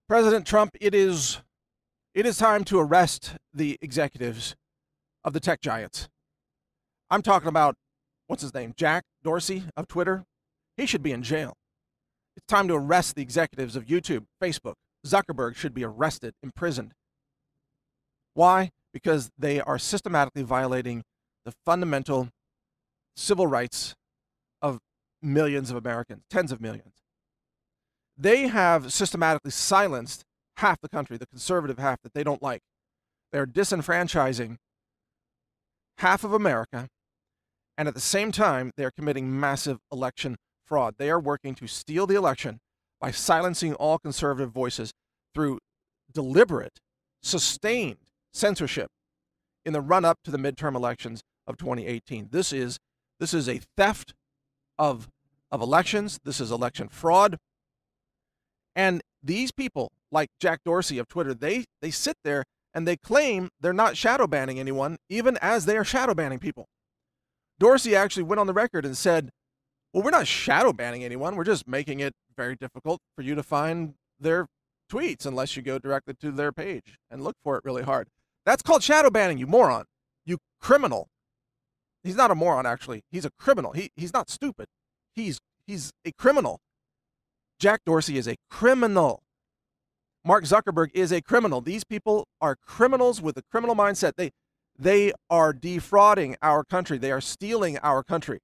President Trump, it is time to arrest the executives of the tech giants. I'm talking about, what's his name, Jack Dorsey of Twitter. He should be in jail. It's time to arrest the executives of YouTube, Facebook. Zuckerberg should be arrested, imprisoned. Why? Because they are systematically violating the fundamental civil rights of millions of Americans, tens of millions. They have systematically silenced half the country, the conservative half that they don't like. They're disenfranchising half of America, and at the same time, they're committing massive election fraud. They are working to steal the election by silencing all conservative voices through deliberate, sustained censorship in the run-up to the midterm elections of 2018. This is a theft of elections. This is election fraud. And these people, like Jack Dorsey of Twitter, they sit there and they claim they're not shadow banning anyone, even as they are shadow banning people. Dorsey actually went on the record and said, well, we're not shadow banning anyone. We're just making it very difficult for you to find their tweets unless you go directly to their page and look for it really hard. That's called shadow banning, you moron. You criminal. He's not a moron, actually. He's a criminal. He's not stupid. He's a criminal. Jack Dorsey is a criminal. Mark Zuckerberg is a criminal. These people are criminals with a criminal mindset. They are defrauding our country. They are stealing our country.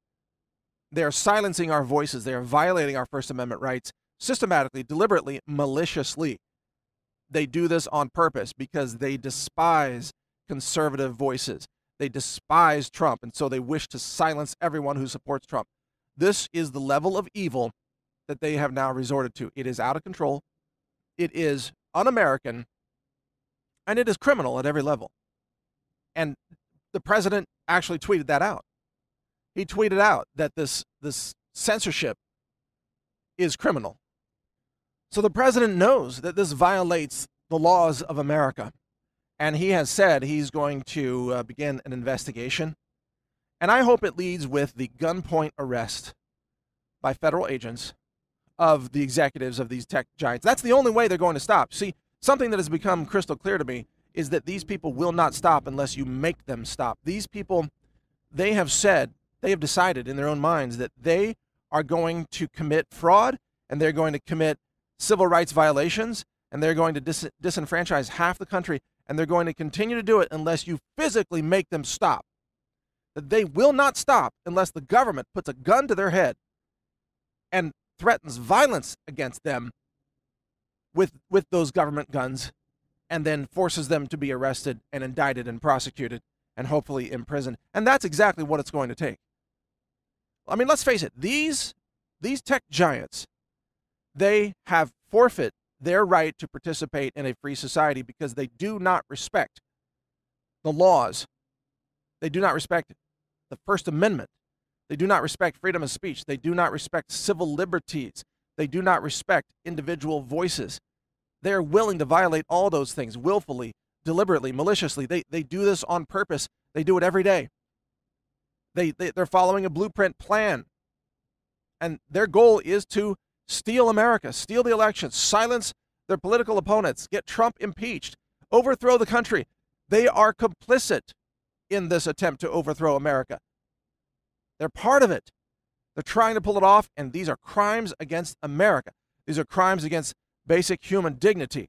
They are silencing our voices. They are violating our First Amendment rights systematically, deliberately, maliciously. They do this on purpose because they despise conservative voices. They despise Trump, and so they wish to silence everyone who supports Trump. This is the level of evil that they have now resorted to. It is out of control. It is un-American, and it is criminal at every level. And the president actually tweeted that out. He tweeted out that this censorship is criminal. So the president knows that this violates the laws of America, and he has said he's going to begin an investigation. And I hope it leads with the gunpoint arrest by federal agents of the executives of these tech giants. That's the only way they're going to stop. See, something that has become crystal clear to me is that these people will not stop unless you make them stop. These people, they have decided in their own minds that they are going to commit fraud, and they're going to commit civil rights violations, and they're going to disenfranchise half the country, and they're going to continue to do it unless you physically make them stop. That they will not stop unless the government puts a gun to their head and threatens violence against them with those government guns, and then forces them to be arrested and indicted and prosecuted and hopefully imprisoned. And that's exactly what it's going to take. I mean, let's face it, these tech giants, they have forfeit their right to participate in a free society because they do not respect the laws. They do not respect the First Amendment. They do not respect freedom of speech. They do not respect civil liberties. They do not respect individual voices. They are willing to violate all those things willfully, deliberately, maliciously. They do this on purpose. They do it every day. They're following a blueprint plan. And their goal is to steal America, steal the election, silence their political opponents, get Trump impeached, overthrow the country. They are complicit in this attempt to overthrow America. They're part of it. They're trying to pull it off, and these are crimes against America. These are crimes against basic human dignity.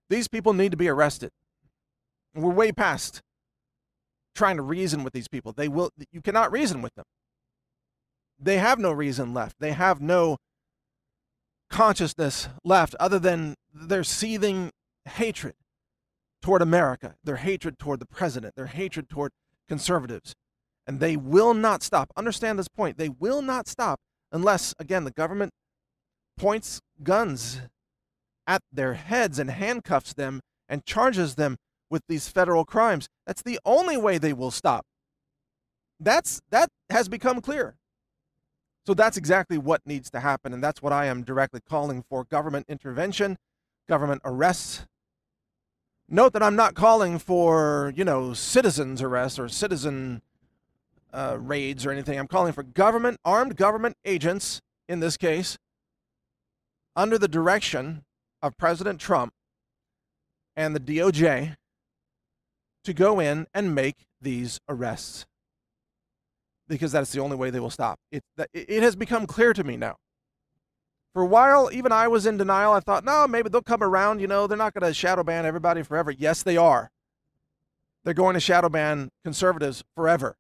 These people need to be arrested. We're way past trying to reason with these people. You cannot reason with them. They have no reason left. They have no consciousness left other than their seething hatred toward America, their hatred toward the president, their hatred toward conservatives. And they will not stop. Understand this point. They will not stop unless, again, the government points guns at their heads and handcuffs them and charges them with these federal crimes. That's the only way they will stop. That has become clear. So that's exactly what needs to happen, and that's what I am directly calling for: government intervention, government arrests. Note that I'm not calling for, citizens arrests or citizen raids or anything. I'm calling for armed government agents, in this case, under the direction of President Trump and the DOJ to go in and make these arrests, because that's the only way they will stop. It has become clear to me now. For a while, even I was in denial. I thought, no, maybe they'll come around. You know, they're not going to shadow ban everybody forever. Yes, they are. They're going to shadow ban conservatives forever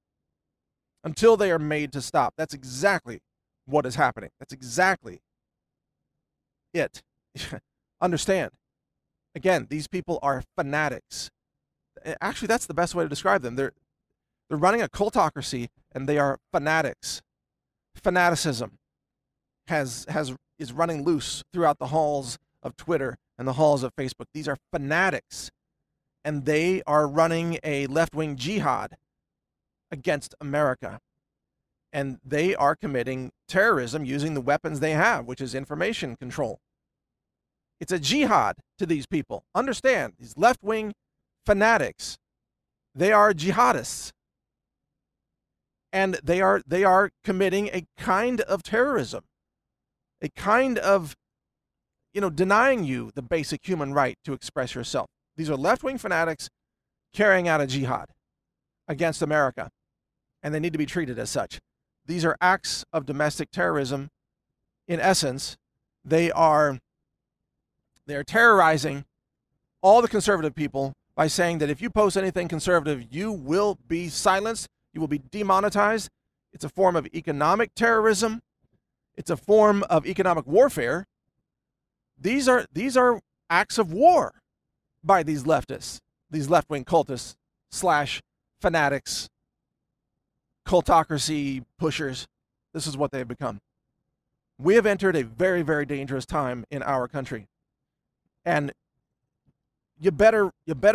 until they are made to stop. That's exactly what is happening. That's exactly it. Understand. Again, these people are fanatics. Actually, that's the best way to describe them. They're running a cultocracy, and they are fanatics. Fanaticism is running loose throughout the halls of Twitter and the halls of Facebook. These are fanatics, and they are running a left-wing jihad against America. And they are committing terrorism using the weapons they have, which is information control. It's a jihad to these people. Understand, these left-wing fanatics, they are jihadists. And they are committing a kind of terrorism, a kind of, denying you the basic human right to express yourself. These are left-wing fanatics carrying out a jihad against America, and they need to be treated as such. These are acts of domestic terrorism. In essence, they are terrorizing all the conservative people by saying that if you post anything conservative, you will be silenced, you will be demonetized. It's a form of economic terrorism. It's a form of economic warfare. These are acts of war by these leftists, these left-wing cultists / fanatics, cultocracy pushers. This is what they have become. We have entered a very, very dangerous time in our country. And you better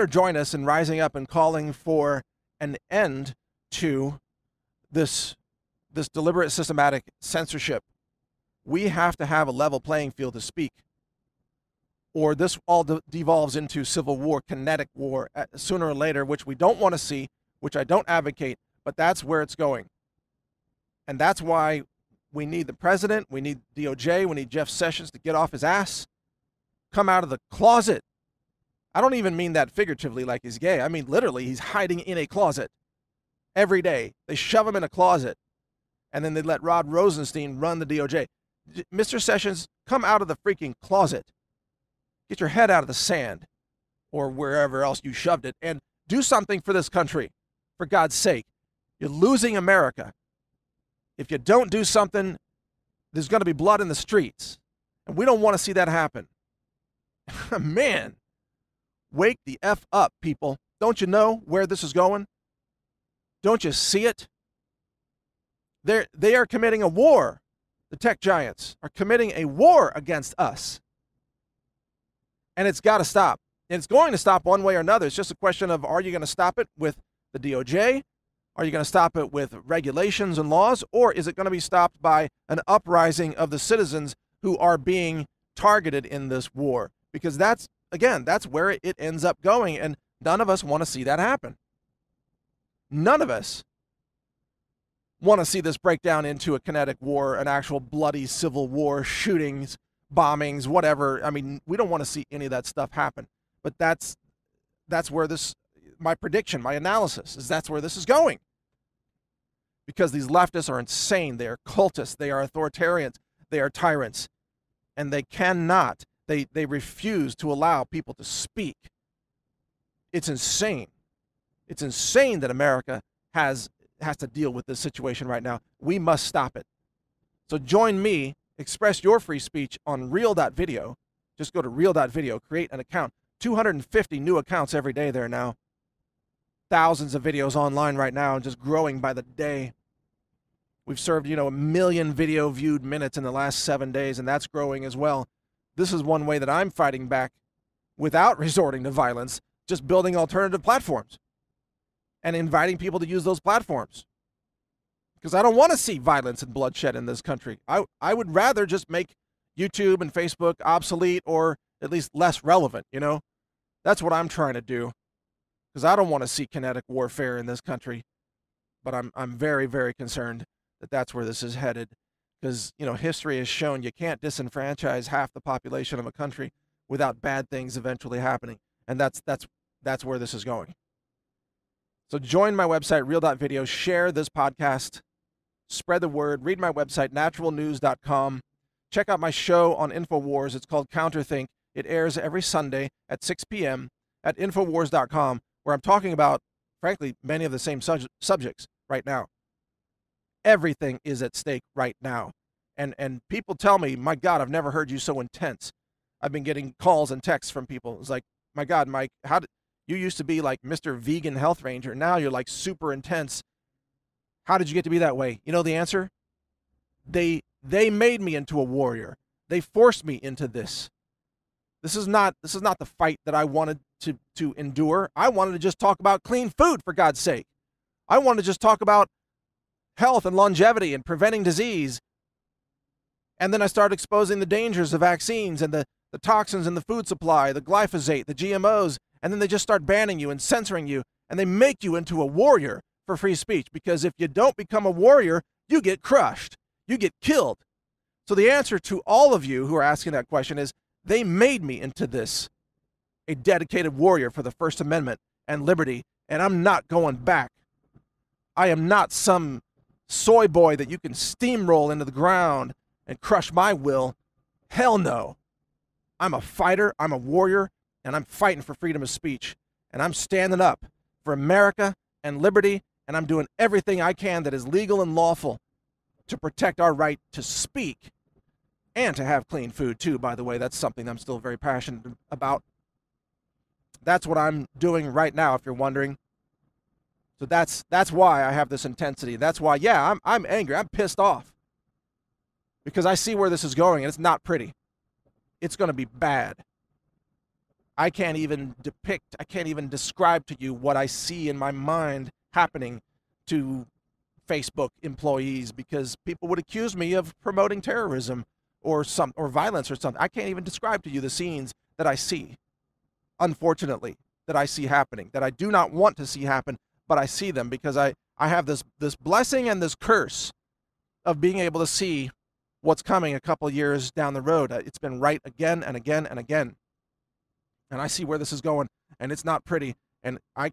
join us in rising up and calling for an end to this deliberate, systematic censorship. We have to have a level playing field to speak, or this all devolves into civil war, kinetic war, sooner or later, which we don't want to see, which I don't advocate, but that's where it's going. And that's why we need the president, we need DOJ, we need Jeff Sessions to get off his ass, come out of the closet. I don't even mean that figuratively like he's gay. I mean literally, he's hiding in a closet every day. They shove him in a closet, and then they let Rod Rosenstein run the DOJ. Mr. Sessions, come out of the freaking closet. Get your head out of the sand or wherever else you shoved it and do something for this country. For God's sake, you're losing America. If you don't do something, there's going to be blood in the streets, and we don't want to see that happen. Man, wake the F up, people. Don't you know where this is going? Don't you see it? They are committing a war. The tech giants are committing a war against us. And it's got to stop. And it's going to stop one way or another. It's just a question of, are you going to stop it with the DOJ? Are you going to stop it with regulations and laws? Or is it going to be stopped by an uprising of the citizens who are being targeted in this war? Because that's where it ends up going. And none of us want to see that happen. None of us want to see this break down into a kinetic war, an actual bloody civil war, shootings, bombings, whatever. I mean, we don't want to see any of that stuff happen. But that's where my prediction, my analysis is that's where this is going. Because these leftists are insane. They are cultists. They are authoritarians. They are tyrants. And they cannot, they refuse to allow people to speak. It's insane. It's insane that America has to deal with this situation right now. We must stop it. So join me, express your free speech on real.video. Just go to real.video, create an account. 250 new accounts every day there now. Thousands of videos online right now, just growing by the day. We've served, 1 million video viewed minutes in the last 7 days, and that's growing as well. This is one way that I'm fighting back without resorting to violence, just building alternative platforms and inviting people to use those platforms. Because I don't want to see violence and bloodshed in this country. I would rather just make YouTube and Facebook obsolete or at least less relevant, That's what I'm trying to do. Because I don't want to see kinetic warfare in this country. But I'm very, very concerned that that's where this is headed. Because, history has shown you can't disenfranchise half the population of a country without bad things eventually happening. And that's where this is going. So join my website, real.video, share this podcast, spread the word, read my website, naturalnews.com. Check out my show on InfoWars. It's called Counterthink. It airs every Sunday at 6 p.m. at Infowars.com, where I'm talking about, frankly, many of the same subjects right now. Everything is at stake right now. And people tell me, my God, I've never heard you so intense. I've been getting calls and texts from people. It's like, my God, Mike, you used to be like Mr. Vegan Health Ranger. Now you're like super intense. How did you get to be that way? You know the answer? They made me into a warrior. They forced me into this. This is not the fight that I wanted to endure. I wanted to just talk about clean food, for God's sake. I wanted to just talk about health and longevity and preventing disease. And then I started exposing the dangers of vaccines and the toxins in the food supply, the glyphosate, the GMOs, and then they just start banning you and censoring you, and they make you into a warrior for free speech, because if you don't become a warrior, you get crushed. You get killed. So the answer to all of you who are asking that question is, they made me into this, a dedicated warrior for the First Amendment and liberty, and I'm not going back. I am not some soy boy that you can steamroll into the ground and crush my will. Hell no. I'm a fighter, I'm a warrior, and I'm fighting for freedom of speech. And I'm standing up for America and liberty, and I'm doing everything I can that is legal and lawful to protect our right to speak and to have clean food too, by the way. That's something I'm still very passionate about. That's what I'm doing right now, if you're wondering. So that's why I have this intensity. That's why, yeah, I'm angry. I'm pissed off. Because I see where this is going, and it's not pretty. It's going to be bad. I can't even describe to you what I see in my mind happening to Facebook employees, because people would accuse me of promoting terrorism or violence or something. I can't even describe to you the scenes that I see, unfortunately, that I see happening, that I do not want to see happen, but I see them because I have this blessing and this curse of being able to see what's coming a couple years down the road. It's been right again and again and again. And I see where this is going, and it's not pretty. And I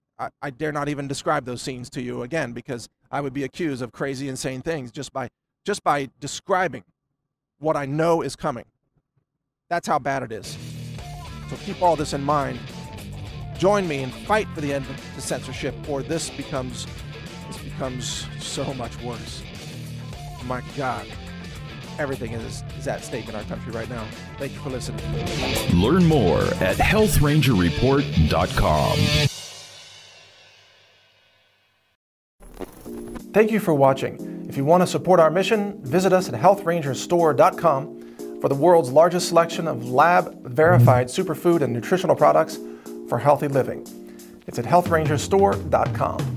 dare not even describe those scenes to you again, because I would be accused of crazy, insane things just by describing what I know is coming. That's how bad it is. So keep all this in mind. Join me and fight for the end to censorship, or this becomes so much worse. My God. Everything is at stake in our country right now. Thank you for listening. Learn more at healthrangerreport.com. Thank you for watching. If you want to support our mission, visit us at healthrangerstore.com for the world's largest selection of lab-verified superfood and nutritional products for healthy living. It's at healthrangerstore.com.